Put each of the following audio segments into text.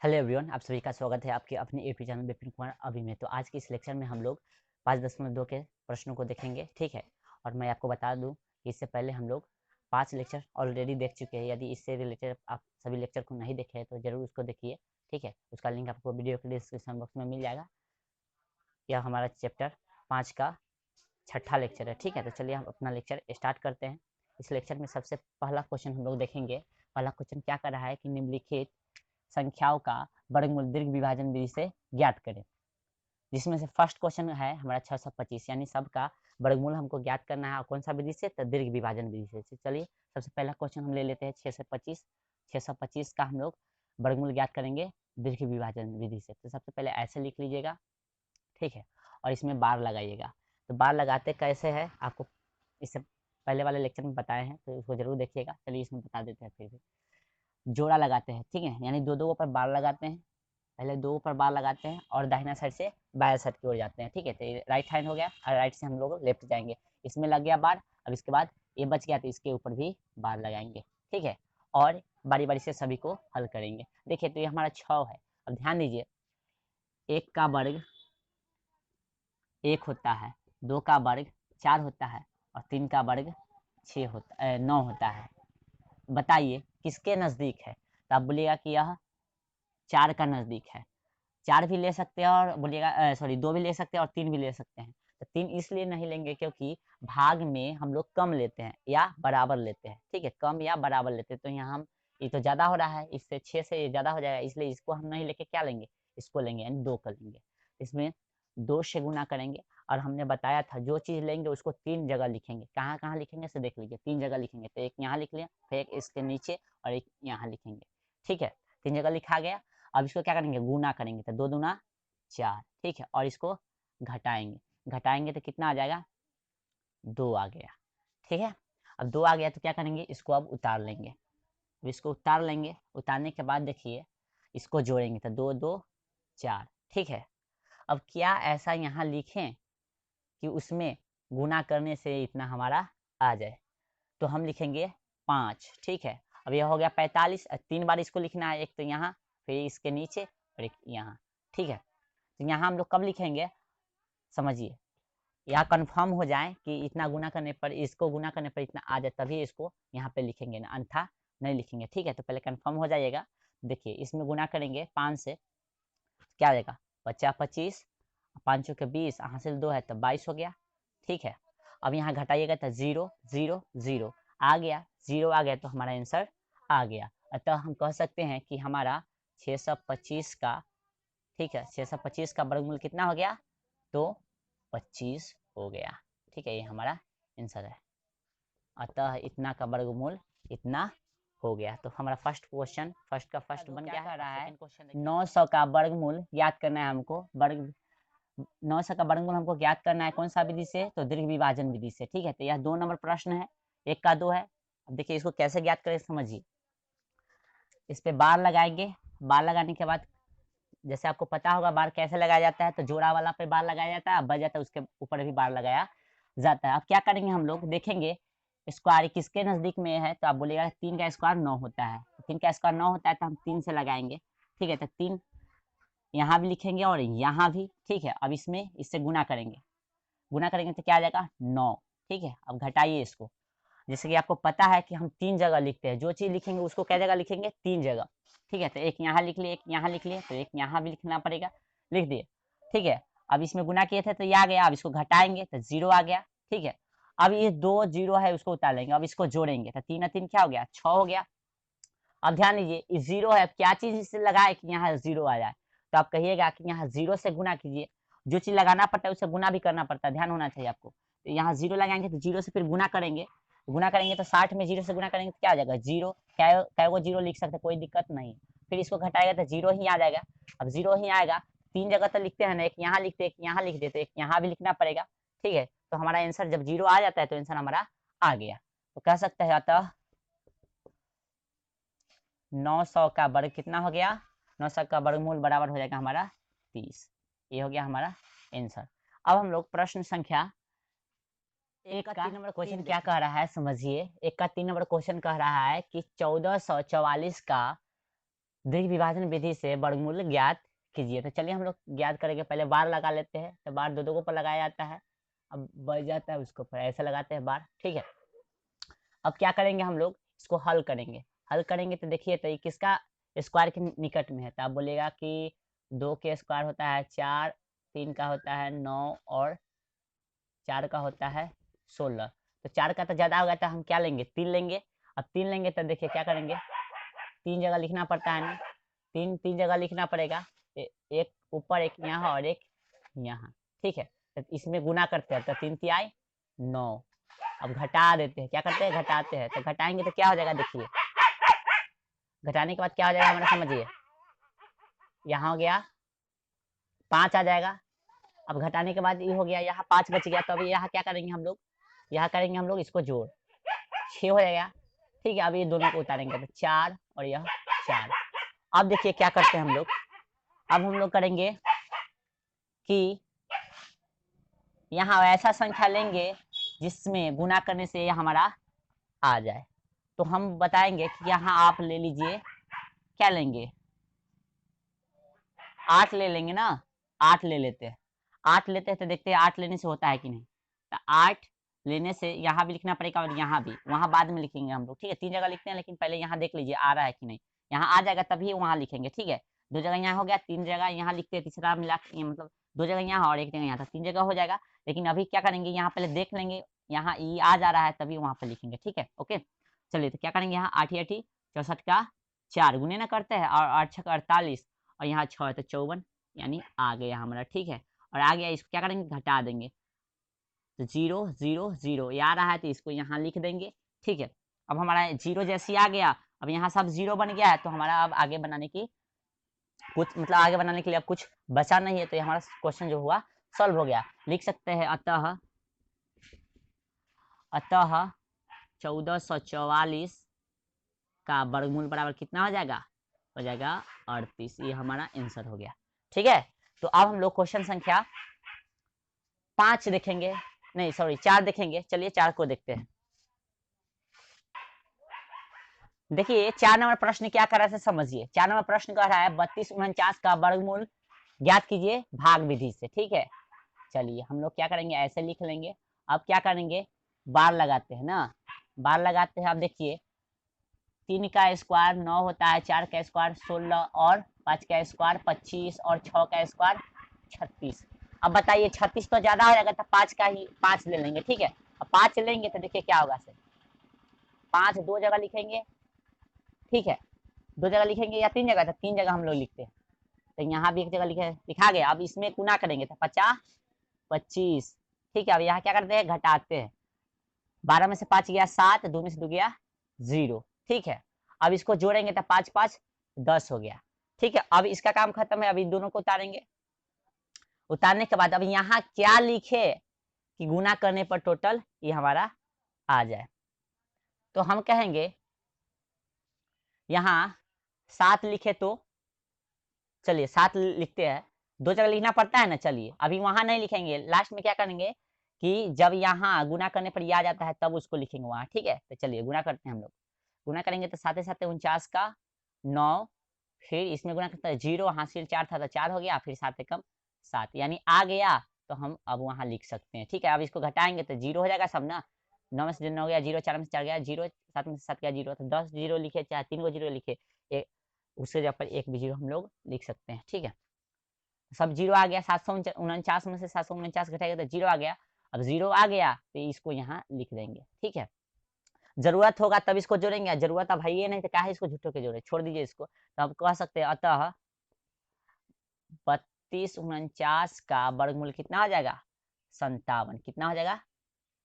Hello everyone, आप सभी का स्वागत है आपके अपने यूट्यूब चैनल विपिन कुमार अभी में। तो आज की इस लेक्चर में हम लोग 5.2 के प्रश्नों को देखेंगे, ठीक है। और मैं आपको बता दूं कि इससे पहले हम लोग 5 लेक्चर ऑलरेडी देख चुके हैं। यदि इससे रिलेटेड आप सभी लेक्चर को नहीं देखे हैं तो जरूर उसको देखिए, ठीक है। उसका लिंक आपको वीडियो के डिस्क्रिप्शन बॉक्स में मिल जाएगा। यह हमारा चैप्टर 5 का छठा लेक्चर है, ठीक है। तो चलिए हम अपना लेक्चर स्टार्ट करते हैं। इस लेक्चर में सबसे पहला क्वेश्चन हम लोग देखेंगे। पहला क्वेश्चन क्या कर रहा है कि निम्नलिखित संख्याओं का वर्गमूल दीर्घ विभाजन विधि से ज्ञात करें। जिसमें से फर्स्ट क्वेश्चन है हमारा 625, यानी सबका वर्गमूल हमको ज्ञात करना है। और कौन सा विधि से? तो दीर्घ विभाजन विधि से। तो चलिए सबसे पहला क्वेश्चन हम ले लेते हैं 625। 625 का हम लोग वर्गमूल ज्ञात करेंगे दीर्घ विभाजन विधि से। तो सबसे पहले ऐसे लिख लीजिएगा, ठीक है। और इसमें बार लगाइएगा। तो बार लगाते कैसे है आपको इससे पहले वाले लेक्चर में बताए हैं, तो उसको जरूर देखिएगा। चलिए इसमें बता देते हैं फिर भी। जोड़ा लगाते हैं, ठीक है, यानी दो दो पर बार लगाते हैं। पहले दो पर बार लगाते हैं और दाहिना साइड से बाया साइड की ओर जाते हैं, ठीक है। तो ये राइट हैंड हो गया और राइट से हम लोग लेफ्ट जाएंगे। इसमें लग गया बार। अब इसके बाद ये बच गया तो इसके ऊपर भी बार लगाएंगे, ठीक है। और बारी बारी से सभी को हल करेंगे। देखिए तो ये हमारा 6 है। अब ध्यान दीजिए, एक का वर्ग 1 होता है, 2 का वर्ग 4 होता है और 3 का वर्ग 9 होता है। बताइए किसके नजदीक है? तो आप बोलिएगा कि यह 4 का नजदीक है। 4 भी ले सकते हैं और बोलिएगा सॉरी 2 भी ले सकते हैं और 3 भी ले सकते हैं। तो 3 इसलिए नहीं लेंगे क्योंकि भाग में हम लोग कम लेते हैं या बराबर लेते हैं, ठीक है। कम या बराबर लेते हैं। तो यहाँ हम ये तो ज़्यादा हो रहा है, इससे 6 से ये ज़्यादा हो जाएगा, इसलिए इसको हम नहीं लेके क्या लेंगे? इसको लेंगे, यानी 2 कर लेंगे। इसमें 2 से गुना करेंगे। और हमने बताया था जो चीज़ लेंगे उसको 3 जगह लिखेंगे। कहाँ कहाँ लिखेंगे से देख लीजिए। 3 जगह लिखेंगे। तो एक यहाँ लिख लिया, फिर एक इसके नीचे और एक यहाँ लिखेंगे, ठीक है। 3 जगह लिखा गया। अब इसको क्या करेंगे? गुना करेंगे। तो 2 दूना 4, ठीक है। और इसको घटाएंगे। घटाएंगे तो कितना आ जाएगा? 2 आ गया, ठीक है। अब 2 आ गया तो क्या करेंगे? इसको अब उतार लेंगे। अब इसको उतार लेंगे। उतारने के बाद देखिए इसको जोड़ेंगे तो 2 2 4, ठीक है। अब क्या ऐसा यहाँ लिखें कि उसमें गुना करने से इतना हमारा आ जाए? तो हम लिखेंगे 5, ठीक है। अब यह हो गया 45। 3 बार इसको लिखना है, एक तो यहाँ, फिर इसके नीचे और एक यहाँ, ठीक है। तो यहाँ हम लोग कब लिखेंगे समझिए, या कंफर्म हो जाए कि इतना गुना करने पर, इसको गुना करने पर इतना आ जाए, तभी इसको यहाँ पे लिखेंगे ना, अन्यथा नहीं लिखेंगे, ठीक है। तो पहले कंफर्म हो जाइएगा। देखिए इसमें गुना करेंगे 5 से, क्या आ जाएगा? 50 25, 5 के 20, हासिल 2 है तो 22 हो गया, ठीक है। अब यहाँ घटाइएगा तो 0 0 0 आ गया। 0 आ गया तो हमारा आंसर आ गया। अतः हम कह सकते हैं कि हमारा 625 का, ठीक है, 625 का वर्गमूल कितना हो गया? तो 25 हो गया, ठीक है। ये हमारा आंसर है। अतः इतना का वर्गमूल इतना हो गया। तो हमारा फर्स्ट क्वेश्चन, फर्स्ट का फर्स्ट बन गया है। रहा है 900 का वर्गमूल ज्ञात करना है हमको। 900 का वर्गमूल हमको ज्ञात करना है कौन सा विधि से? तो दीर्घ विभाजन विधि से, ठीक है। तो यह 2 नंबर प्रश्न है, 1 का 2 है। अब देखिए इसको कैसे ज्ञात करें समझिए। इस पे बार लगाएंगे। बार लगाने के बाद जैसे आपको पता होगा बार कैसे लगाया जाता है, तो जोड़ा वाला पे बार लगाया जाता है, बच जाता है उसके ऊपर भी बार लगाया जाता है। अब क्या करेंगे हम लोग देखेंगे स्क्वायर किसके नजदीक में है। तो आप बोलिएगा 3 का स्क्वायर 9 होता है। 3 का स्क्वायर 9 होता है तो हम 3 से लगाएंगे, ठीक है। तो 3 यहाँ भी लिखेंगे और यहाँ भी, ठीक है। अब इसमें इससे गुना करेंगे। गुना करेंगे तो क्या आ जाएगा? 9, ठीक है। अब घटाइए इसको। जैसे कि आपको पता है कि हम 3 जगह लिखते हैं, जो चीज लिखेंगे उसको क्या जगह लिखेंगे? 3 जगह, ठीक है। तो एक यहाँ लिख लिए, एक यहाँ लिख लिए, तो एक यहाँ भी लिखना पड़ेगा, लिख दिए, ठीक है। अब इसमें गुना किए थे तो ये आ गया। अब इसको घटाएंगे तो 0 आ गया, ठीक है। अब ये 2 0 है उसको उतार लेंगे। अब इसको जोड़ेंगे तो 3 और 3 क्या हो गया? 6 हो गया। अब ध्यान दीजिए ये 0 है, क्या चीज इससे लगाए कि यहाँ 0 आ जाए? तो आप कहिएगा कि यहाँ 0 से गुना कीजिए। जो चीज लगाना पड़ता है उसे गुना भी करना पड़ता है, ध्यान होना चाहिए आपको। तो यहाँ 0 लगाएंगे तो 0 से फिर गुना करेंगे। गुना करेंगे तो 60 में 0 से गुना करेंगे तो क्या आ जाएगा? 0। कै वो 0 लिख सकते, कोई दिक्कत नहीं। फिर इसको घटाएगा तो 0 ही आ जाएगा। अब 0 ही आएगा। 3 जगह तो लिखते हैं ना, एक यहाँ लिखते, एक यहाँ लिख देते, एक यहाँ भी लिखना पड़ेगा, ठीक है। तो हमारा आंसर जब 0 आ जाता है तो आंसर हमारा आ गया। तो कह सकते हैं अतः 900 का वर्ग कितना हो गया? 900 का वर्गमूल बराबर हो जाएगा हमारा 30। ये हो गया हमारा आंसर। अब हम लोग प्रश्न संख्या एक का 3 नंबर क्वेश्चन क्या कह रहा है समझिए। एक का 3 नंबर क्वेश्चन कह रहा है कि 1444 का द्विघ विभाजन विधि से वर्गमूल ज्ञात कीजिए। तो चलिए हम लोग ज्ञात करेंगे, पहले बार लगा लेते हैं। तो बार दो दो को लगाया जाता है, अब बच जाता है उसको पर ऐसे लगाते हैं बार, ठीक है। अब क्या करेंगे हम लोग, इसको हल करेंगे। हल करेंगे तो देखिए, तो ये किसका स्क्वायर के निकट में है, तो आप बोलेगा कि 2 के स्क्वायर होता है 4, 3 का होता है 9 और 4 का होता है 16। तो 4 का तो ज़्यादा हो गया था, हम क्या लेंगे, 3 लेंगे। अब 3 लेंगे तो देखिए क्या करेंगे, 3 जगह लिखना पड़ता है ना, 3 3 जगह लिखना पड़ेगा। एक ऊपर, एक यहाँ और एक यहाँ, ठीक है। तो इसमें गुना करते हैं, तो 3 तिहाई 9। अब घटा देते हैं, क्या करते हैं, घटाते हैं। तो घटाएंगे तो क्या हो जाएगा, देखिए घटाने के बाद क्या हो जाएगा हमारा, समझिए। यहाँ हो गया 5 आ जाएगा। अब घटाने के बाद ये हो गया, यहाँ 5 बच गया। तो अभी यहाँ क्या करेंगे हम लोग, यहाँ करेंगे हम लोग इसको जोड़, 6 हो जाएगा, ठीक है। अब ये दोनों को उतारेंगे तो 4 और यह 4। अब देखिए क्या करते हैं हम लोग, अब हम लोग करेंगे कि यहाँ ऐसा संख्या लेंगे जिसमें गुना करने से यह हमारा आ जाए। तो हम बताएंगे कि यहाँ आप ले लीजिए, क्या लेंगे, 8 ले लेंगे ना, 8 ले लेते हैं। 8 लेते हैं तो देखते हैं 8 लेने से होता है कि नहीं। तो 8 लेने से यहाँ भी लिखना पड़ेगा और यहाँ भी, वहाँ बाद में लिखेंगे हम लोग, ठीक है। 3 जगह लिखते हैं, लेकिन पहले यहाँ देख लीजिए आ रहा है कि नहीं। यहाँ आ जाएगा तभी वहाँ लिखेंगे, ठीक है। 2 जगह यहाँ हो गया, 3 जगह यहाँ लिखते हैं, तीसरा मिला मतलब 2 जगह यहाँ और 1 जगह यहाँ था, 3 जगह हो जाएगा। लेकिन अभी क्या करेंगे, यहाँ पहले देख लेंगे, यहाँ ई आ जा रहा है तभी वहाँ पे लिखेंगे, ठीक है। ओके, चलिए तो क्या करेंगे, यहाँ 8 8 64 का 4 गुने ना करते हैं, और 8 6 48 और यहाँ 6 है तो 54, यानी आ गया हमारा, ठीक है। और आ गया, इसको क्या करेंगे, घटा देंगे। तो 0 0 0 ये आ रहा है, तो इसको यहाँ लिख देंगे, ठीक है। अब हमारा 0 जैसे आ गया, अब यहाँ सब 0 बन गया है, तो हमारा अब आगे बनाने की कुछ मतलब आगे बनाने के लिए अब कुछ बचा नहीं है। तो ये हमारा क्वेश्चन जो हुआ सॉल्व हो गया। लिख सकते हैं, अतः अतः 1444 का वर्गमूल बराबर कितना हो जाएगा, हो जाएगा 38। ये हमारा आंसर हो गया, ठीक है। तो अब हम लोग क्वेश्चन संख्या 5 देखेंगे, नहीं सॉरी 4 देखेंगे। चलिए 4 को देखते हैं। देखिए 4 नंबर प्रश्न क्या कर रहा है, समझिए। 4 नंबर प्रश्न कह रहा है 32 49 का वर्गमूल ज्ञात कीजिए भाग विधि से, ठीक है। चलिए हम लोग क्या करेंगे, ऐसे लिख लेंगे। अब क्या करेंगे, बार लगाते हैं ना, बार लगाते हैं। अब देखिए 3 का स्क्वायर 9 होता है, 4 का स्क्वायर 16 और 5 का स्क्वायर 25 और 6 का स्क्वायर 36। अब बताइए 36 तो ज्यादा हो जाएगा, तो 5 का ही 5 ले लेंगे, ठीक है। अब 5 लेंगे तो देखिए क्या होगा, सर 5 दो जगह लिखेंगे, ठीक है। 2 जगह लिखेंगे या 3 जगह, तो 3 जगह हम लोग लिखते हैं। तो यहाँ भी एक जगह लिखा गया। अब इसमें गुना करेंगे तो 50 25, ठीक है। अब यहाँ क्या करते हैं, घटाते हैं। 12 में से 5 गया 7, 2 में से 2 गया 0, ठीक है। अब इसको जोड़ेंगे तो 5 5 10 हो गया, ठीक है। अब इसका काम खत्म है, अब इन दोनों को उतारेंगे। उतारने के बाद अब यहाँ क्या लिखे कि गुना करने पर टोटल ये हमारा आ जाए। तो हम कहेंगे यहाँ 7 लिखे तो, चलिए 7 लिखते हैं। 2 जगह लिखना पड़ता है ना, चलिए अभी वहां नहीं लिखेंगे, लास्ट में क्या करेंगे कि जब यहाँ गुना करने पर ये आ जाता है तब उसको लिखेंगे वहां, ठीक है। तो चलिए गुना करते हैं हम लोग। गुना करेंगे तो 7 7 49 का 9, फिर इसमें गुना करते हैं 0, हासिल 4 था तो 4 हो गया, फिर 7 एकम 7, यानी आ गया। तो हम अब वहां लिख सकते हैं, ठीक है। अब इसको घटाएंगे तो 0 हो जाएगा सब ना, 9 में से 9 गया 0, 4 में से 4 गया 0, 7 में से 7 गया 0, तो 10 0 लिखे, चाहे 3 को 0 लिखे, उसके जगह पर एक भी 0 हम लोग लिख सकते हैं, ठीक है। सब 0 आ गया, 749 में से 749 घटाएगा तो 0 आ गया। अब 0 आ गया तो इसको यहाँ लिख देंगे, ठीक है। जरूरत होगा तब इसको जोड़ेंगे, जरूरत अब है ये नहीं तो क्या है इसको झूठों के जोड़े, छोड़ दीजिए इसको। तो आप कह सकते हैं अतः 32 49 का वर्गमूल कितना हो जाएगा, 57। कितना हो जाएगा,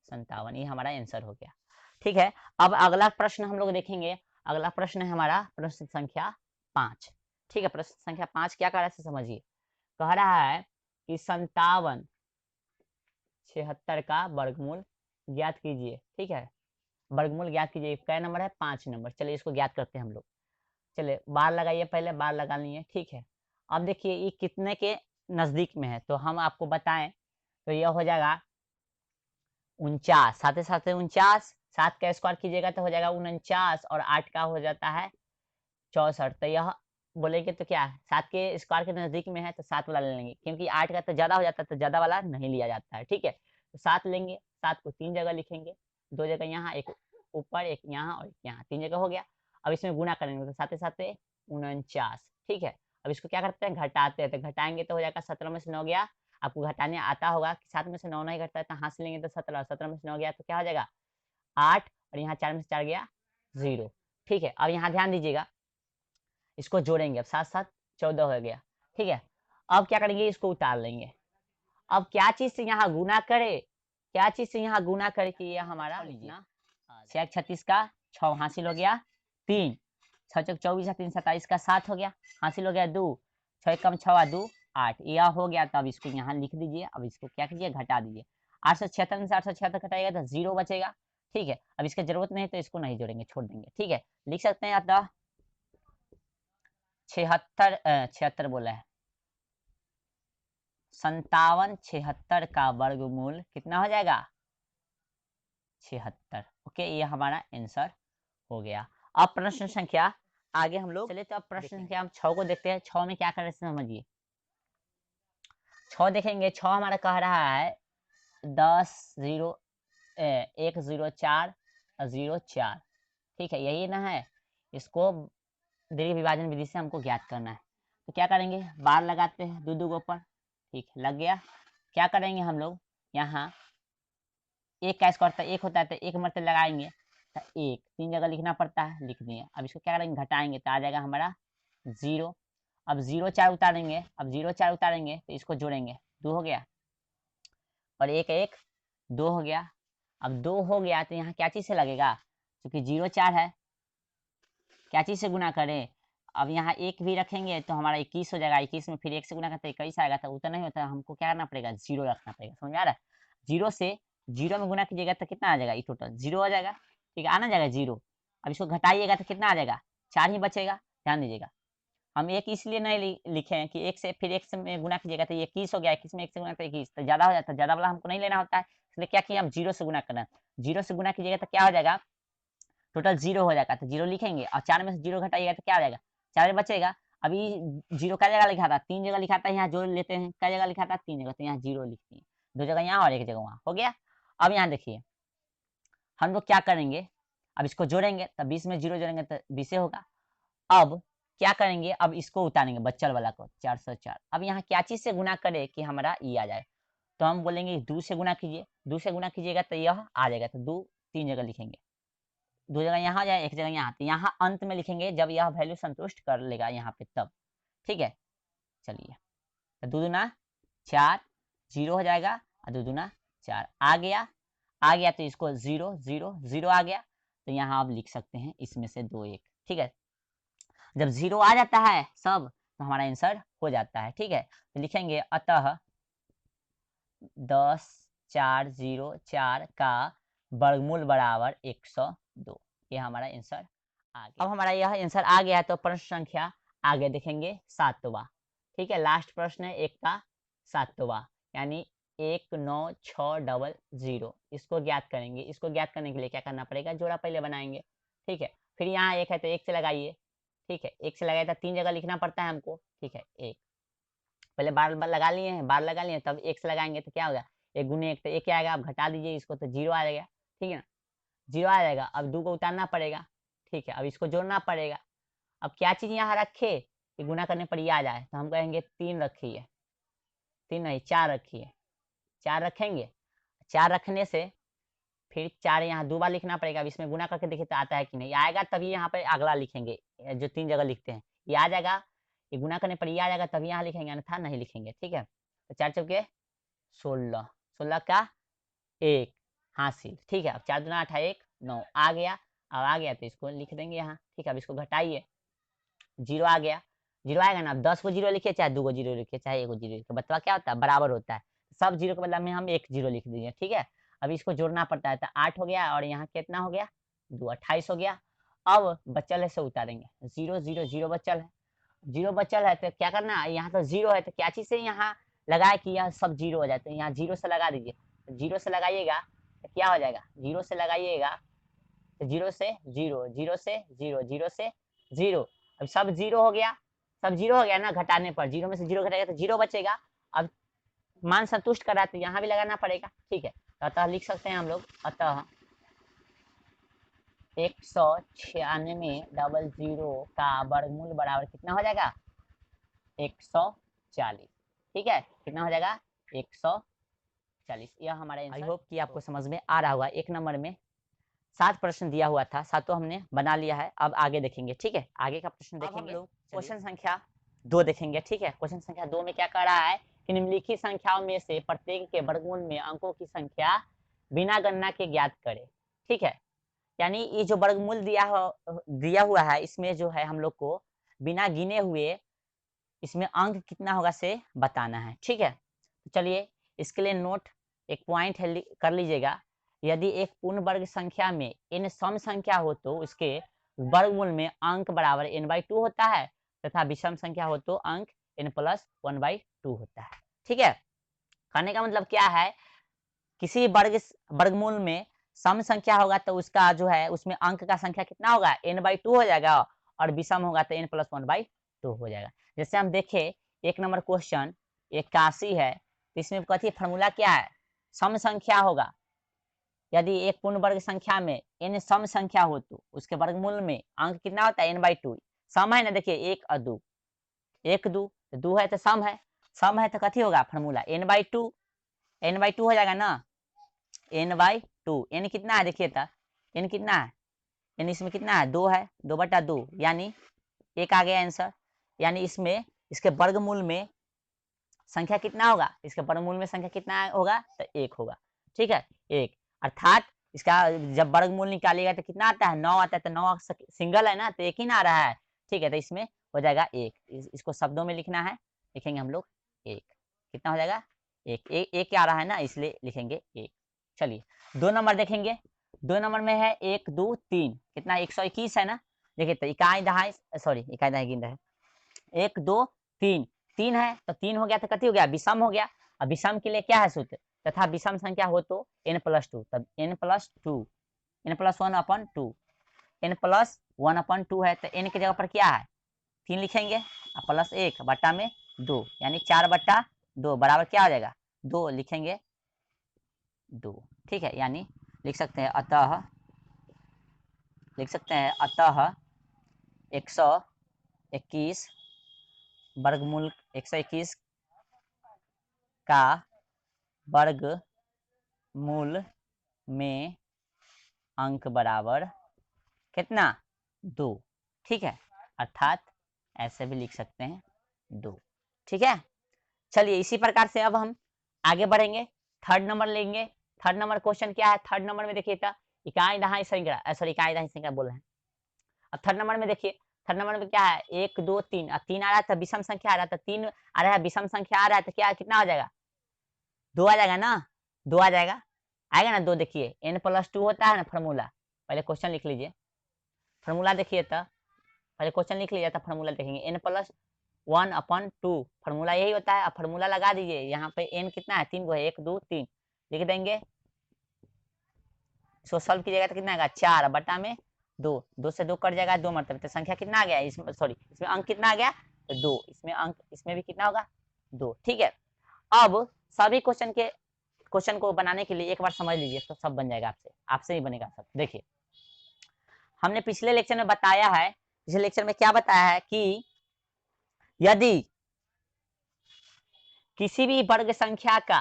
57। ये हमारा आंसर हो गया, ठीक है। अब अगला प्रश्न हम लोग देखेंगे। अगला प्रश्न है हमारा प्रश्न संख्या 5, ठीक है। प्रश्न संख्या 5 क्या कह रहा है समझिए। कह रहा है कि 57 76 का वर्गमूल ज्ञात कीजिए, ठीक है। वर्गमूल ज्ञात कीजिए, क्या नंबर है, 5 नंबर। चलिए इसको ज्ञात करते हैं हम लोग। चलिए बार लगाइए, पहले बार लगा लिए, ठीक है। अब देखिए ये कितने के नजदीक में है, तो हम आपको बताएं तो यह हो जाएगा 49, साथ साथ 49, 7 का स्क्वायर कीजिएगा तो हो जाएगा 49, और 8 का हो जाता है 64। तो यह बोलेंगे तो क्या 7 के स्क्वायर के नजदीक में है तो 7 वाला ले लेंगे, क्योंकि 8 का तो ज्यादा हो जाता है तो ज्यादा वाला नहीं लिया जाता है। ठीक है, तो 7 लेंगे, 7 को 3 जगह लिखेंगे, 2 जगह यहाँ, एक ऊपर, एक यहाँ और एक यहाँ, 3 जगह हो गया। अब इसमें गुना करेंगे तो साथे साथे 49। ठीक है, अब इसको क्या करते हैं, घटाते हैं, तो घटाएंगे तो हो जाएगा 17 में से 9 गया। आपको घटाने आता होगा कि 7 में से 9 नहीं घटता है, तो हाथ से लेंगे तो 17, 17 में से 9 गया तो क्या हो जाएगा 8, और यहाँ 4 में से 4 गया 0। ठीक है, अब यहाँ ध्यान दीजिएगा, इसको जोड़ेंगे, अब 7 7 14 हो गया। ठीक है, अब क्या करेंगे, इसको उतार लेंगे। अब क्या चीज से यहाँ गुना करे, क्या चीज से यहाँ गुना करे कि ये हमारा लिखना 6 36 का 6 हासिल हो गया, 3 6 चौक 24 3 27 का 7 हो गया, हासिल हो गया 2 6 कम 6 2 8, यह हो गया। तो अब इसको यहाँ लिख दीजिए, अब इसको क्या कीजिए, घटा दीजिए। 876 में से 876 घटाएगा तो 0 बचेगा। ठीक है, अब इसका जरूरत नहीं तो इसको नहीं जोड़ेंगे, छोड़ देंगे। ठीक है, लिख सकते हैं अतः 76 बोला है 57 76 का वर्गमूल कितना हो जाएगा 76। ओके, ये हमारा आंसर हो गया। अब प्रश्न संख्या आगे हम लोग चले, तो अब प्रश्न संख्या हम 6 को देखते हैं। 6 में क्या कर रहे हैं समझिए। 6 देखेंगे, 6 हमारा कह रहा है 10 0 1 0 4 0 4। ठीक है, यही ना है, इसको दीर्घ विभाजन विधि से हमको ज्ञात करना है। तो क्या करेंगे, बार लगाते हैं दो दो पर। ठीक है, लग गया। क्या करेंगे हम लोग, यहाँ एक का स्क्वायर तो एक होता है, तो एक मरते लगाएंगे तो एक, 3 जगह लिखना पड़ता है, लिख दिए। अब इसको क्या करेंगे, घटाएंगे तो आ जाएगा हमारा 0। अब 0 4 उतारेंगे, अब 0 4 उतारेंगे तो इसको जोड़ेंगे, 2 हो गया, और एक एक 2 हो गया। अब 2 हो गया तो यहाँ क्या चीज़ से लगेगा, क्योंकि 0 4 है, क्या चीज़ से गुना करें। अब यहाँ एक भी रखेंगे तो हमारा 21 हो जाएगा, 21 में फिर एक से गुना करते 21 आएगा, तो उतना नहीं होता, हमको क्या करना पड़ेगा, 0 रखना पड़ेगा। समझ आ रहा है, 0 से 0 में गुना कीजिएगा तो कितना आ जाएगा, ये टोटल 0 हो जाएगा। ठीक है, आना जाएगा 0। अब इसको घटाइएगा तो कितना आ जाएगा, 4 ही बचेगा। ध्यान दीजिएगा, हम एक इसलिए नहीं लिखे हैं कि एक से फिर एक से में गुना कीजिएगा तो ये 21 हो गया, 21 में एक से गुना तो 21, तो ज्यादा हो जाता है, ज्यादा वाला हमको नहीं लेना होता है, इसलिए क्या किया, हम 0 से गुना करना है। 0 से गुना कीजिएगा तो क्या हो जाएगा, टोटल 0 हो जाएगा, तो 0 लिखेंगे, और 4 में से 0 घटाइएगा तो क्या आ जाएगा, 4 बचेगा। अभी 0 क्या जगह लिखा था, 3 जगह लिखा था, यहाँ जोड़ लेते हैं, क्या जगह लिखा था, 3 जगह, तो यहाँ 0 लिखते हैं, 2 जगह यहाँ और 1 जगह वहाँ, हो गया। अब यहाँ देखिए हम लोग क्या करेंगे, अब इसको जोड़ेंगे तो 20 में 0 जोड़ेंगे तो 20 होगा। अब क्या करेंगे, अब इसको उतारेंगे बच्चल वाला को, 404। अब यहाँ क्या चीज से गुना करे कि हमारा ये आ जाए, तो हम बोलेंगे 2 से गुना कीजिए, 2 से गुना कीजिएगा तो यह आ जाएगा, तो 2 3 जगह लिखेंगे, 2 जगह यहाँ आ जाए, 1 जगह यहाँ, तो यहाँ अंत में लिखेंगे जब यह वैल्यू संतुष्ट कर लेगा यहाँ पे तब। ठीक है, चलिए, तो 2 दूना 4 0 हो जाएगा, और 2 दूना 4 आ गया। आ गया तो इसको 0 0 0 आ गया, तो यहाँ आप लिख सकते हैं इसमें से 2 1। ठीक है, जब 0 आ जाता है सब तो हमारा आंसर हो जाता है। ठीक है, तो लिखेंगे अतः 10 4 0 4 का वर्गमूल बराबर 102। ये हमारा आंसर आ गया। अब हमारा यह आंसर आ गया, तो प्रश्न संख्या आगे देखेंगे 7वां। ठीक है, लास्ट प्रश्न है 1 का 7वां, यानी 19600। इसको ज्ञात करेंगे। इसको ज्ञात करने के लिए क्या करना पड़ेगा, जोड़ा पहले बनाएंगे। ठीक है, फिर यहाँ 1 है तो 1 से लगाइए। ठीक है, 1 से लगाए तो 3 जगह लिखना पड़ता है हमको। ठीक है, 1 पहले बार बार लगा लिए हैं, बार लगा लिए, तब 1 से लगाएंगे तो क्या होगा, 1 गुने 1 तो 1 आएगा। आप घटा दीजिए इसको तो 0 आ जाएगा। ठीक है ना, 0 आ जाएगा। अब 2 को उतारना पड़ेगा। ठीक है, अब इसको जोड़ना पड़ेगा। अब क्या चीज़ यहाँ रखे कि गुना करने पर ये आ जाए, तो हम कहेंगे 3 रखिए, 3 नहीं 4 रखिए, 4 रखेंगे। 4 रखने से फिर 4 यहाँ 2 बार लिखना पड़ेगा। अब इसमें गुना करके देखिए तो आता है कि नहीं, आएगा तभी यहाँ पे अगला लिखेंगे, जो 3 जगह लिखते हैं ये आ जाएगा। ये गुना करने पर ये आ जाएगा तभी यहाँ लिखेंगे, अन्यथा नहीं लिखेंगे। ठीक है, तो 4 चौके 16, 16 का 1 हासिल। ठीक है, अब 4 दूना 8 1 9 आ गया। अब आ गया तो इसको लिख देंगे यहाँ। ठीक है, अब इसको घटाइए, 0 आ गया। 0 आएगा ना, अब 10 को 0 लिखिए, चाहे 2 को 0 लिखिए, चाहे 1 को 0 लिखिए, बतवा क्या होता है, बराबर होता है। सब 0 के बदला में हम 1 0 लिख दीजिए। ठीक है, अब इसको जोड़ना पड़ता है, तो 8 हो गया, और यहाँ कितना हो गया 2 28 हो गया। अब बचल है से उतारेंगे, 0 0 0 बचल है। 0 बचल है तो क्या करना है, यहाँ तो 0 है तो क्या चीज़ से यहाँ लगाए कि यह सब 0 हो जाए, तो यहाँ 0 से लगा दीजिए। 0 से लगाइएगा तो क्या हो जाएगा, 0 से लगाइएगा तो 0 से 0 0 से 0 0 से 0। अब सब 0 हो गया, सब जीरो हो गया ना घटाने पर, जीरो में से जीरो घटाएगा तो जीरो बचेगा। अब मान संतुष्ट करा तो यहाँ भी लगाना पड़ेगा, ठीक है। तो अतः लिख सकते हैं हम लोग, अतः 196,000 का वर्गमूल बराबर कितना हो जाएगा, 140। ठीक है, कितना हो जाएगा, 140। यह हमारा आंसर। आई होप कि आपको समझ में आ रहा होगा। एक नंबर में 7 प्रश्न दिया हुआ था, 7 हमने बना लिया है। अब आगे देखेंगे, ठीक है, आगे का प्रश्न देखेंगे। लोग क्वेश्चन संख्या 2 देखेंगे, ठीक है। क्वेश्चन संख्या 2 में क्या कह रहा है कि निम्नलिखित संख्याओं में से प्रत्येक के वर्गमूल में अंकों की संख्या बिना गणना के ज्ञात करें, ठीक है। यानी ये जो वर्गमूल दिया हुआ है, इसमें जो है हम लोग को बिना गिने हुए इसमें अंक कितना होगा से बताना है, ठीक है। तो चलिए इसके लिए नोट एक पॉइंट है, कर लीजिएगा। यदि एक पूर्ण वर्ग संख्या में n सम संख्या हो तो उसके वर्गमूल में अंक बराबर n/2 होता है, तथा विषम संख्या हो तो अंक n+1/2 होता है, ठीक है। कहने का मतलब क्या है, किसी वर्गमूल में सम संख्या होगा तो उसका जो है उसमें अंक का संख्या कितना होगा, n/2 हो जाएगा, और विषम होगा तो n+1/2 हो जाएगा। जैसे हम देखें एक नंबर क्वेश्चन 81 है, तो इसमें कथी फॉर्मूला क्या है, सम संख्या होगा। यदि एक पूर्ण वर्ग संख्या में n सम संख्या हो तो उसके वर्गमूल में अंक कितना होता है, n/2। सम है ना, देखिए 1 और 2, 1 2 2 है तो सम है, सम है तो कथी होगा फॉर्मूला n/2, n/2 हो जाएगा ना, n/2। n कितना है देखिए तो, n कितना है, n इसमें कितना है 2 है, 2/2 यानी 1 आ गया आंसर। यानी इसमें इसके वर्गमूल में संख्या कितना होगा, इसके वर्गमूल में संख्या कितना होगा तो 1 होगा, ठीक है 1। अर्थात इसका जब वर्गमूल निकालिएगा तो कितना आता है, 9 आता है। तो 9 सिंगल है ना, तो 1 ही ना आ रहा है, ठीक है। तो इसमें हो जाएगा 1। इसको शब्दों में लिखना है, लिखेंगे हम लोग 1। कितना हो जाएगा, 1 1 आ रहा है ना, इसलिए लिखेंगे 1। चलिए 2 नंबर देखेंगे। 2 नंबर में है 1 2 3, कितना 121 है ना। देखिए तो इकाई दहाई, सॉरी इकाई दहाई गिन रहे हैं, 1 2 3, 3 है तो 3 हो गया तो कति हो गया, विषम हो गया। अब विषम के लिए क्या है सूत्र, तथा विषम संख्या हो तो n+2, तब n+2, n+1/2, n+1/2 है तो n की जगह पर क्या है 3 लिखेंगे, और +1 बट्टा में 2 यानी 4/2 बराबर क्या हो जाएगा 2, लिखेंगे 2, ठीक है। यानी लिख सकते हैं अतः 121 वर्गमूल 121 का वर्गमूल में अंक बराबर कितना 2, ठीक है। अर्थात ऐसे भी लिख सकते हैं 2, ठीक है। चलिए इसी प्रकार से अब हम आगे बढ़ेंगे, थर्ड नंबर लेंगे। थर्ड नंबर क्वेश्चन क्या है, थर्ड नंबर में देखिए तो इकाई दहाई संख्या, सॉरी इकाई दहाई संख्या बोल रहे हैं। अब थर्ड नंबर में देखिए, थर्ड नंबर में क्या है 1 2 3, और 3 आ रहा है तो विषम संख्या आ रहा है, तो 3 आ रहा है विषम संख्या आ रहा है तो क्या कितना हो जाएगा 2 आ जाएगा ना, 2 आ जाएगा, आएगा ना 2। देखिए n+2 होता है ना फॉर्मूला, पहले क्वेश्चन लिख लीजिए, फॉर्मूला देखिए तो पहले क्वेश्चन लिख लीजिए तो फॉर्मूला देखेंगे n+1/2 फॉर्मूला यही होता है। अब फॉर्मूला लगा दीजिए, यहाँ पे n कितना है 3 को है, 1 2 3 लिख देंगे। इसको सॉल्व कीजिएगा तो कितना आएगा 4/2, 2 से 2 कट जाएगा 2 मरतबे, तो संख्या कितना आ गया इसमें, सॉरी इसमें अंक कितना आ गया तो 2, इसमें अंक इसमें भी कितना होगा 2, ठीक है। अब सभी क्वेश्चन को बनाने के लिए एक बार समझ लीजिए तो सब बन जाएगा, आपसे ही बनेगा सब। देखिए हमने पिछले लेक्चर में बताया है, पिछले लेक्चर में क्या बताया है कि यदि किसी भी वर्ग संख्या का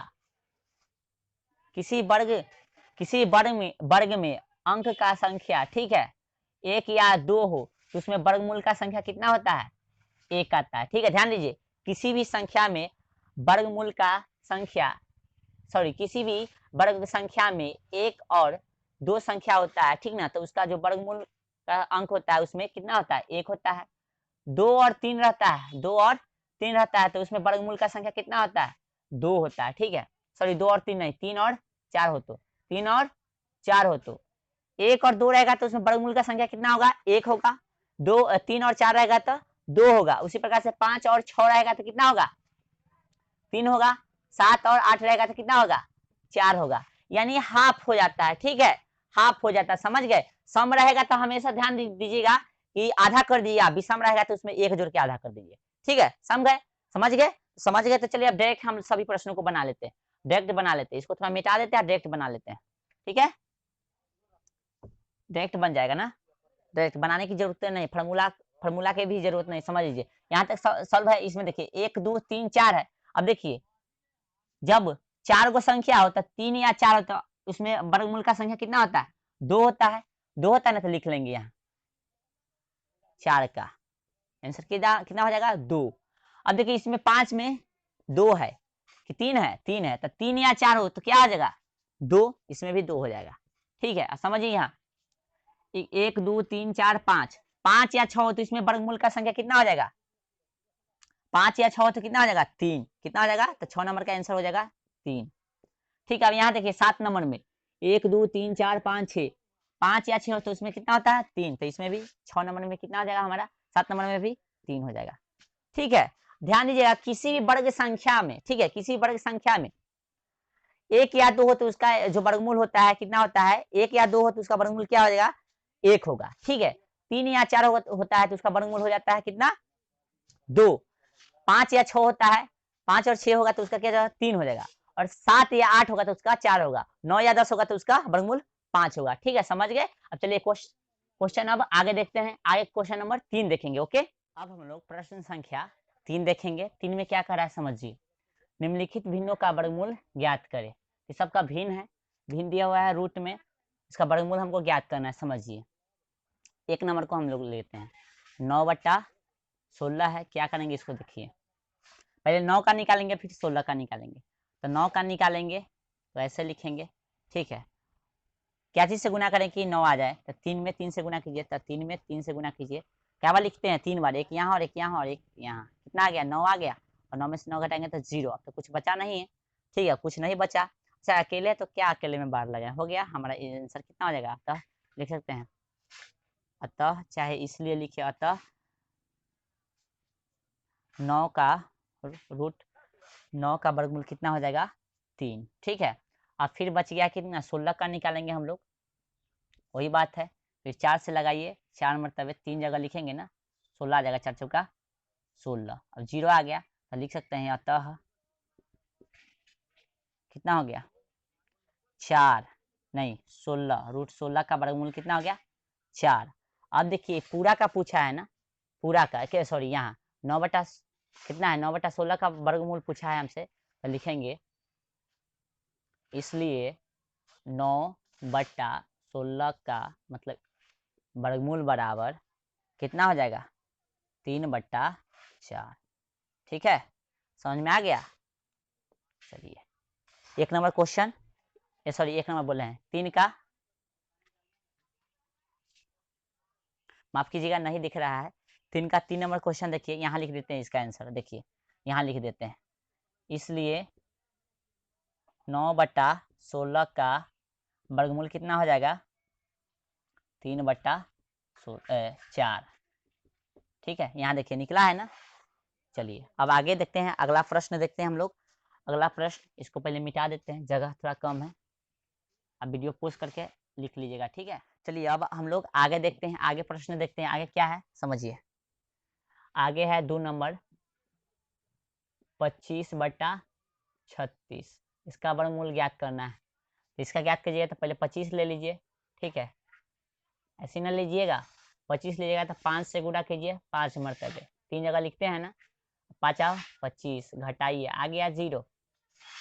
किसी वर्ग में अंक का संख्या, ठीक है 1 या 2 हो तो उसमें वर्गमूल का संख्या कितना होता है 1 आता है, ठीक है। ध्यान दीजिए किसी भी संख्या में वर्गमूल का संख्या, सॉरी किसी भी वर्ग संख्या में 1 और 2 संख्या होता है, ठीक ना, तो उसका जो वर्गमूल का अंक होता है उसमें कितना होता है 1 होता है। 2 और 3 रहता है, 2 और 3 रहता है तो उसमें वर्गमूल का संख्या कितना होता है 2 होता है, ठीक है। सॉरी 2 और 3 नहीं, 3 और 4 हो तो 3 और 4 हो तो 1 और 2 रहेगा तो उसमें वर्गमूल का संख्या कितना होगा 1 होगा। 3 और 4 रहेगा तो 2 होगा। उसी प्रकार से 5 और 6 रहेगा तो कितना होगा 3 होगा। 7 और 8 रहेगा तो कितना होगा 4 होगा, यानी हाफ हो जाता है, ठीक है, हाफ हो जाता है, समझ गए। सम रहेगा तो हमेशा ध्यान दीजिएगा कि आधा कर दीजिए, विषम रहेगा तो उसमें 1 जोड़ के आधा कर दीजिए, ठीक है, समझ गए, समझ गए तो चलिए अब डायरेक्ट हम सभी प्रश्नों को बना लेते हैं, डायरेक्ट बना लेते हैं, इसको थोड़ा मिटा देते हैं, डायरेक्ट बना लेते हैं, ठीक है, डायरेक्ट बन जाएगा ना, डायरेक्ट बनाने की जरूरत नहीं, फार्मूला फार्मूला के भी जरूरत नहीं, समझ लीजिए यहाँ तक सॉल्व है। इसमें देखिए 1 2 3 4 है। अब देखिए जब 4 गो संख्या होता है, 3 या 4 होता है, उसमें वर्गमूल का संख्या कितना होता है, 2 होता है, 2 होता है ना, तो लिख लेंगे यहाँ 4 का आंसर कितना कितना हो जाएगा 2। अब देखिए इसमें 5 में 2 है कि 3 है, 3 है, तो 3 या 4 हो तो क्या आ जाएगा 2, इसमें भी 2 हो जाएगा, ठीक है। अब समझिए यहाँ 1 2 3 4 5, 5 या 6 हो तो इसमें वर्गमूल का संख्या कितना हो जाएगा, 5 या 6 हो तो कितना हो जाएगा 3, कितना हो जाएगा, तो 6 नंबर का आंसर हो जाएगा 3, ठीक है। अब यहाँ देखिए 7 नंबर में 1 2 3 4 5 6, 5 या 6 हो तो इसमें कितना होता है 3, तो इसमें भी 6 नंबर में कितना हो जाएगा हमारा, 7 नंबर में भी 3 हो जाएगा, ठीक है। ध्यान दीजिएगा किसी भी वर्ग संख्या में, ठीक है, किसी वर्ग संख्या में 1 या 2 हो तो उसका जो वर्गमूल होता है कितना होता है, 1 या 2 हो तो उसका वर्गमूल क्या हो जाएगा 1 होगा, ठीक है। 3 या 4 होता है तो उसका वर्गमूल हो जाता है कितना 2, 5 या 6 होता है, 5 और 6 होगा तो उसका क्या जाएगा 3 हो जाएगा, और 7 या 8 होगा तो उसका 4 होगा, 9 या 10 होगा तो उसका वर्गमूल 5 होगा, ठीक है, समझ गए। अब चलिए क्वेश्चन अब आगे देखते हैं, आगे क्वेश्चन नंबर 3 देखेंगे, ओके। अब हम लोग प्रश्न संख्या 3 देखेंगे, 3 में क्या कर रहा है समझिए, निम्नलिखित भिन्नों का वर्गमूल ज्ञात करें, ये सबका भिन्न है, भिन्न दिया हुआ है रूट में, इसका वर्गमूल हमको ज्ञात करना है, समझिए। एक नंबर को हम लोग लेते हैं 9/16 है, क्या करेंगे इसको देखिए, पहले 9 का निकालेंगे फिर 16 का निकालेंगे, तो 9 का निकालेंगे तो ऐसे लिखेंगे, ठीक है, क्या चीज से गुना करें कि 9 आ जाए, तो 3 में 3 से गुना कीजिए, तो 3 में 3 से गुना कीजिए, क्या बार लिखते हैं 3 बार, एक यहाँ और एक यहाँ और एक यहाँ, कितना आ गया 9 आ गया, और 9 में से 9 घटाएंगे तो 0, अब तो कुछ बचा नहीं है, ठीक है, कुछ नहीं बचा, अच्छा अकेले तो क्या अकेले में बार लगा, हो गया हमारा आंसर कितना हो जाएगा, अतः लिख सकते हैं, अतः चाहे इसलिए लिखे, अतः 9 का रूट 9 का वर्गमूल कितना हो जाएगा 3, ठीक है। अब फिर बच गया कितना 16 का निकालेंगे हम लोग, वही बात है, फिर 4 से लगाइए, 4 मरतबे 3 जगह लिखेंगे ना, 16 आ जाएगा, 4 चौका 16, अब 0 आ गया तो लिख सकते हैं अतः कितना हो गया 4 नहीं 16, रूट 16 का वर्गमूल कितना हो गया 4। अब देखिए पूरा का पूछा है ना, पूरा का क्या सॉरी यहाँ 9 बटा कितना है 9/16 का वर्गमूल पूछा है हमसे, तो लिखेंगे इसलिए 9/16 का मतलब वर्गमूल बराबर कितना हो जाएगा 3/4, ठीक है, समझ में आ गया। चलिए एक नंबर क्वेश्चन, ये सॉरी एक नंबर बोले हैं 3 का, माफ कीजिएगा नहीं दिख रहा है, 3 का 3 नंबर क्वेश्चन देखिए, यहाँ लिख देते हैं इसका आंसर, देखिए यहाँ लिख देते हैं, इसलिए 9/16 का वर्गमूल कितना हो जाएगा 3/4, ठीक है, यहाँ देखिए निकला है ना। चलिए अब आगे देखते हैं, अगला प्रश्न देखते हैं हम लोग, अगला प्रश्न, इसको पहले मिटा देते हैं, जगह थोड़ा कम है, अब वीडियो पोस्ट करके लिख लीजिएगा, ठीक है। चलिए अब हम लोग आगे देखते हैं, आगे प्रश्न देखते हैं, आगे क्या है समझिए, आगे है 2 नंबर 25/36, इसका वर्गमूल ज्ञात करना है, तो इसका ज्ञात कीजिएगा तो पहले 25 ले लीजिए, ठीक है, ऐसे ना लीजिएगा, 25 लीजिएगा तो 5 से गुणा कीजिए, 5 मरतबे 3 जगह लिखते हैं ना, 5 25 घटाइए आ गया 0,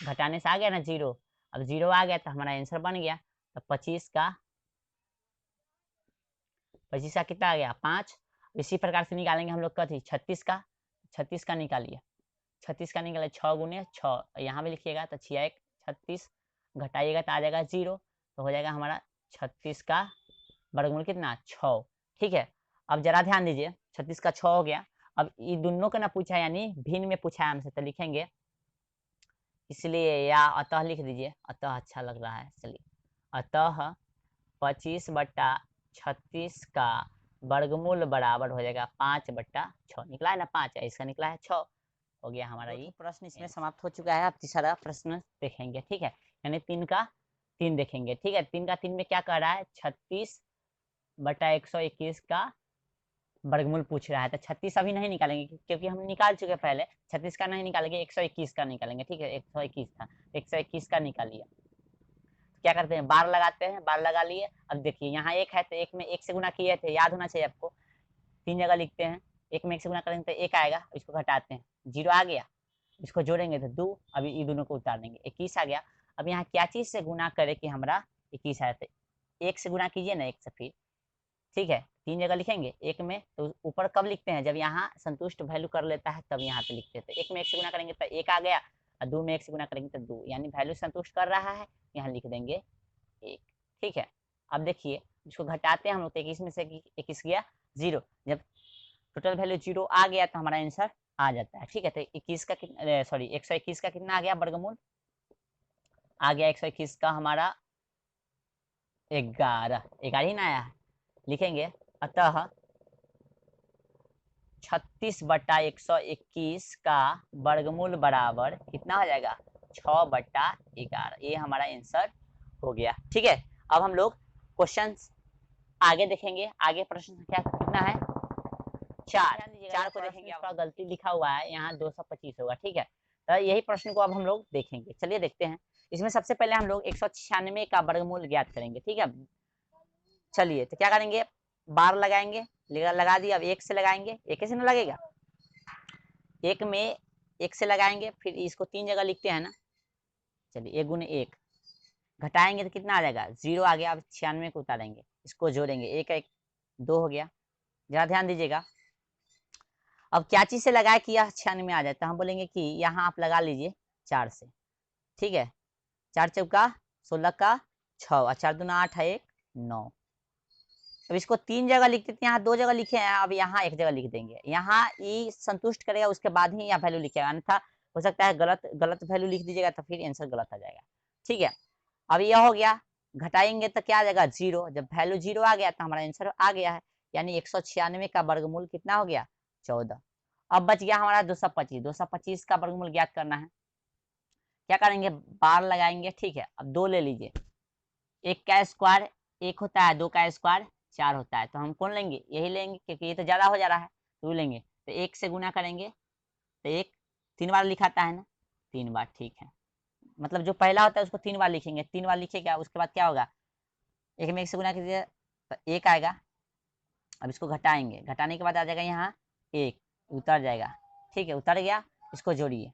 घटाने से आ गया ना 0, अब 0 आ गया तो हमारा आंसर बन गया, तो 25 का कितना आ गया 5, इसी प्रकार से निकालेंगे हम लोग कथी 36 का, 36 का निकालिए, 36 का निकाले 6 गुने 6, यहाँ भी लिखिएगा तो 6 1 36, घटाइएगा तो आ जाएगा 0, तो हो जाएगा हमारा 36 का वर्गमूल कितना 6, ठीक है। अब जरा ध्यान दीजिए 36 का 6 हो गया, अब ये दोनों का ना पूछा है, यानी भिन्न में पूछा है हमसे, तो लिखेंगे इसलिए, या अतः लिख दीजिए, अतः अच्छा लग रहा है, चलिए अतः 25/36 का वर्गमूल बराबर हो जाएगा 5/6, निकला है ना 5, इसका निकला है 6, हो गया हमारा ये प्रश्न इसमें समाप्त हो चुका है। अब तीसरा प्रश्न देखेंगे, ठीक है, यानी 3 का 3 देखेंगे, ठीक है, 3 का 3 में क्या कर रहा है 36/121 का वर्गमूल पूछ रहा है, तो 36 अभी नहीं निकालेंगे क्योंकि हम निकाल चुके पहले। 36 का नहीं निकालेंगे, 121 का निकालेंगे। ठीक है, 121 था, 121 का निकाल लिया। क्या करते हैं, बार लगाते हैं, बार लगा लिए। अब देखिए यहाँ एक है तो एक में एक से गुना किए थे, याद होना चाहिए आपको। 3 जगह लिखते हैं, एक में एक से गुना करेंगे तो एक आएगा, इसको घटाते हैं, 0 आ गया, इसको जोड़ेंगे तो 2, अभी ये दोनों को उतार देंगे, 21 आ गया। अब यहाँ क्या चीज से गुना करे कि हमारा 21 आया, तो एक से गुना कीजिए ना, एक से फिर। ठीक है, 3 जगह लिखेंगे, एक में तो ऊपर कब लिखते हैं, जब यहाँ संतुष्ट वैल्यू कर लेता है तब यहाँ पे लिखते थे। एक में एक से गुना करेंगे तो एक आ गया, और 2 में एक से गुना करेंगे तो 2, यानी वैल्यू संतुष्ट कर रहा है, यहाँ लिख देंगे 1। ठीक है, अब देखिए इसको घटाते हैं हम लोग, तो 21 में से 21 गया 0, जब टोटल वैल्यू 0 आ गया तो हमारा आंसर आ जाता है। ठीक है, तो 21 का कितना, सॉरी 121 का कितना आ गया वर्गमूल, आ गया 121 का हमारा 11 ही ना आया है, लिखेंगे अतः 36/121 का वर्गमूल बराबर कितना हो जाएगा, 6/11। ये हमारा आंसर हो गया। ठीक है, अब हम लोग क्वेश्चन आगे देखेंगे। आगे प्रश्न संख्या कितना है, 4 को देखेंगे। थोड़ा गलती लिखा हुआ है यहाँ, 225 होगा। ठीक है, तो यही प्रश्न को अब हम लोग देखेंगे, चलिए देखते हैं। इसमें सबसे पहले हम लोग 196 का वर्गमूल ज्ञात करेंगे। ठीक है, चलिए तो क्या करेंगे, बार लगाएंगे, लगा दिया। अब एक से लगाएंगे, एक से ना लगेगा, एक में एक से लगाएंगे, फिर इसको 3 जगह लिखते हैं ना। चलिए 1 गुने 1, घटाएंगे तो कितना आ जाएगा, 0 आ गया। अब 96 को उतारेंगे, इसको जोड़ेंगे, 1 1 2 हो गया। जरा ध्यान दीजिएगा, अब क्या चीज से लगाए कि यह 96 आ जाए, तो हम बोलेंगे कि यहाँ आप लगा लीजिए 4 से। ठीक है, 4 चौका 16 का 6, और 4 दूना 8 है 1 9। अब इसको 3 जगह लिख देते हैं, यहाँ 2 जगह लिखे हैं, अब यहाँ 1 जगह लिख देंगे। यहाँ ई संतुष्ट करेगा, उसके बाद ही यहाँ वैल्यू लिखेगा, अन्यथा हो सकता है गलत गलत वैल्यू लिख दीजिएगा तो फिर आंसर गलत आ जाएगा। ठीक है, अब यह हो गया, घटाएंगे तो क्या आ जाएगा 0, जब वैल्यू 0 आ गया तो हमारा आंसर आ गया है, यानी 196 का वर्गमूल कितना हो गया, 14। अब बच गया हमारा 225। 225 का वर्गमूल ज्ञात करना है, क्या करेंगे, बार लगाएंगे। ठीक है, अब 2 ले लीजिए, 1 का स्क्वायर 1 होता है, 2 का स्क्वायर 4 होता है, तो हम कौन लेंगे, यही लेंगे क्योंकि ये तो ज्यादा हो जा रहा है, 2 लेंगे। तो 1 से गुना करेंगे तो 1 3 बार लिखाता है ना, 3 बार। ठीक है, मतलब जो पहला होता है उसको 3 बार लिखेंगे, 3 बार लिखेगा, उसके बाद क्या होगा, 1 में 1 से गुना कीजिए तो 1 आएगा। अब इसको घटाएंगे, घटाने के बाद आ जाएगा यहाँ 1, उतर जाएगा। ठीक है, उतर गया, इसको जोड़िए।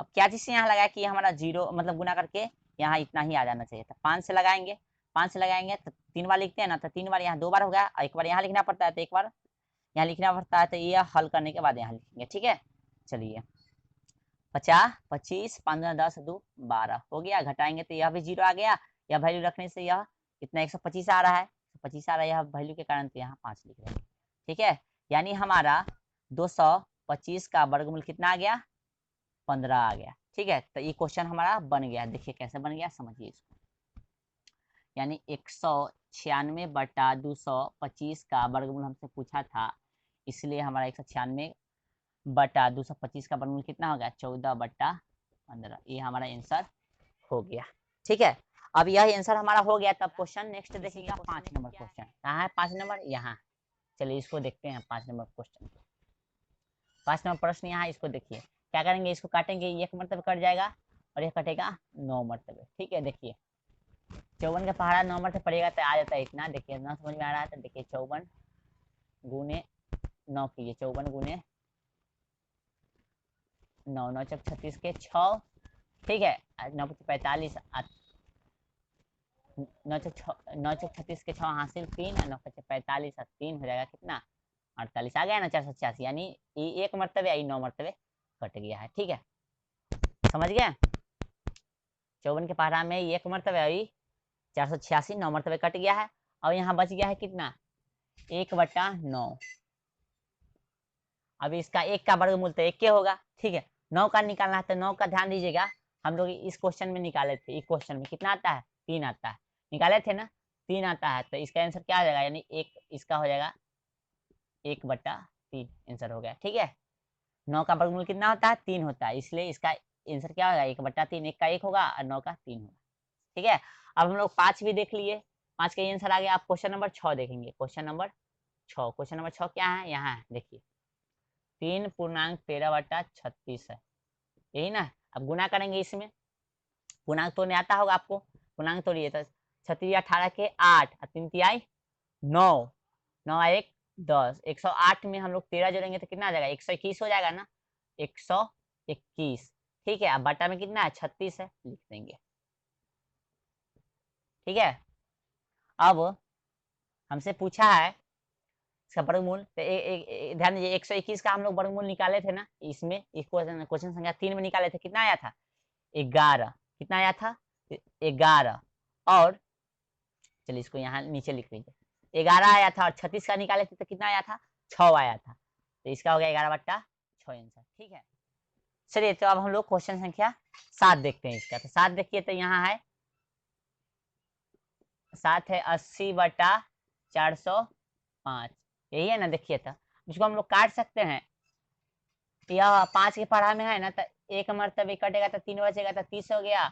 अब क्या चीज से यहाँ लगाया कि हमारा 0 मतलब गुना करके यहाँ इतना ही आ जाना चाहिए था। 5 से लगाएंगे, 5 से लगाएंगे तो 3 बार लिखते हैं ना, तो 3 बार यहाँ 2 बार हो गया, और 1 बार यहाँ लिखना पड़ता है, तो 1 बार यहाँ लिखना पड़ता है, तो ये हल करने के बाद यहाँ लिखेंगे। ठीक है, चलिए 50 25 5 10 2 12 हो गया, घटाएंगे तो यह भी 0 आ गया, यह वैल्यू रखने से यह कितना 125 आ रहा है, 125 आ रहा है यह वैल्यू के कारण, तो यहाँ 5 लिख रहे हैं। ठीक है, यानी हमारा 225 का वर्गमूल कितना आ गया, 15 आ गया। ठीक है, तो ये क्वेश्चन हमारा बन गया। देखिए कैसे बन गया, समझिए इसको। यानी 196/225 का वर्गमूल हमसे पूछा था, इसलिए हमारा 196/225 का वर्गमूल कितना हो गया, 14/15। ये हमारा आंसर हो गया। ठीक है, अब यह आंसर हमारा हो गया। तब क्वेश्चन नेक्स्ट देखिएगा, 5 नंबर क्वेश्चन कहाँ है, 5 नंबर यहाँ। चलिए इसको देखते हैं, 5 नंबर क्वेश्चन। 5 नंबर प्रश्न यहाँ, इसको देखिए। क्या करेंगे, इसको काटेंगे, 1 मरतबे कट जाएगा और यह कटेगा 9 मरतबे। ठीक है, देखिए 54 का पहाड़ा 9 मरतबे पड़ेगा तो आ जाता है इतना। देखिए ना समझ में आ रहा है, तो देखिए 54 गुने 9 कीजिए, 54 गुने 9, 9 चौक 36 के 6। ठीक है, 9 5 45, 9 चौक 36 के 6 हासिल 3, 9 5 45 और 3 हो जाएगा कितना, 48 आ गया ना, 486। यानी ये 1 मरतबे आई 9 मरतबे कट गया है। ठीक है, समझ गए, 54 के पहाड़ा में 1 मरतबे आई 486, 9 मरतबे कट गया है। और यहाँ बच गया है कितना, 1/9। अब इसका 1 का वर्गमूल तो 1 के होगा। ठीक है, 9 का निकालना है, तो 9 का ध्यान दीजिएगा, हम लोग इस क्वेश्चन में निकाले थे। इस क्वेश्चन में कितना आता है, 3 आता है, निकाले थे ना, 3 आता है, तो इसका आंसर क्या हो जाएगा, यानी 1 इसका हो जाएगा 1/3 आंसर हो गया। ठीक है, 9 का वर्गमूल कितना होता है, 3 होता है, इसलिए इसका आंसर क्या होगा, 1/3। 1 का 1 होगा और 9 का 3 होगा। ठीक है, अब हम लोग 5 भी देख लिए, 5 का आंसर आ गया। आप क्वेश्चन नंबर 6 देखेंगे, क्वेश्चन नंबर 6। क्वेश्चन नंबर 6 क्या है, यहाँ है देखिए 3.13/36 है, यही ना। अब गुना करेंगे इसमें, पूर्णांक तोड़ने आता होगा आपको, पूर्णांक तोड़िए तो 36 18 के 8 और 3 तिहाई 9, 9 1 10, 108 में हम लोग 13 जोड़ेंगे तो कितना आ जाएगा, 121 हो जाएगा ना, 121। ठीक है, अब बटा में कितना है, 36 है, लिख देंगे। ठीक है, अब हमसे पूछा है इसका वर्गमूल, तो ध्यान दीजिए 121 का हम लोग वर्गमूल निकाले थे ना, इसमें इस क्वेश्चन संख्या 3 में निकाले थे, कितना आया था 11, कितना आया था 11। और चलिए इसको यहाँ नीचे लिख लीजिए, 11 आया था, और 36 का निकाले थे तो कितना आया था 6 आया था, तो इसका हो गया 11/6 आंसर। ठीक है, चलिए तो अब हम लोग क्वेश्चन संख्या 7 देखते हैं इसका। तो 7 देखिए, तो यहाँ है 7 है 80/405, यही है ना, देखिए था, इसको हम लोग काट सकते हैं, यह 5 के पढ़ा में है ना, तो एक मरतबे कटेगा तो 3 बचेगा, तो 30 हो गया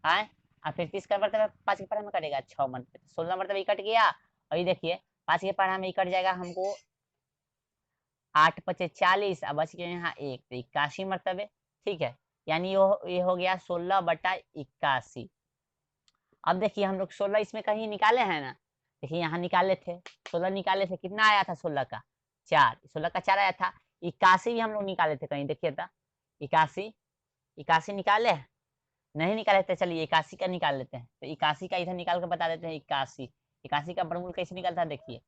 है, और फिर 30 का मरतबे 5 के पढ़ा में कटेगा 6 मरतबे, 16 मरतबे कट गया। और ये देखिए 5 के पढ़ा में कट जाएगा हमको 8 पचे 40, अब बच गया यहाँ 1, तो 81 मरतबे। ठीक है, यानी ये हो गया 16/81। अब देखिए हम लोग 16 इसमें कहीं निकाले हैं ना, देखिए यहाँ निकाले थे, 16 निकाले थे, कितना आया था 16 का 4, 16 का 4 आया था। 81 भी हम लोग निकाले थे कहीं, देखिए था 81, 81 निकाले नहीं निकाले थे, चलिए 81 का निकाल लेते हैं, तो 81 का इधर निकाल के बता देते हैं। 81, 81 का वर्गमूल कैसे निकलता है, देखिए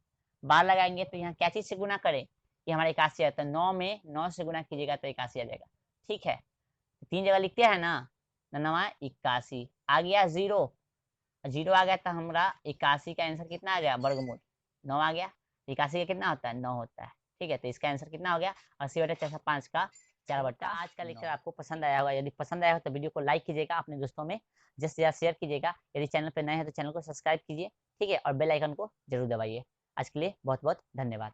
बार लगाएंगे तो यहाँ क्या चीज से गुना करें, ये हमारा 81 आता है, 9 में 9 से गुना कीजिएगा तो 81 आ जाएगा। ठीक है, 3 जगह लिखते हैं ना, 9 81 आ गया, 0 0 आ गया, तो हमारा 81 का आंसर कितना आ गया, वर्गमूल 9 आ गया। 81 का कितना होता है, 9 होता है। ठीक है, तो इसका आंसर कितना हो गया, 80/405 का 4/9। आज का लेक्चर आपको पसंद आया होगा, यदि पसंद आया हो तो वीडियो को लाइक कीजिएगा, अपने दोस्तों में जल्द से ज्यादा शेयर कीजिएगा, यदि चैनल पर नए हैं तो चैनल को सब्सक्राइब कीजिए। ठीक है, और बेल आइकन को जरूर दबाइए। आज के लिए बहुत बहुत धन्यवाद।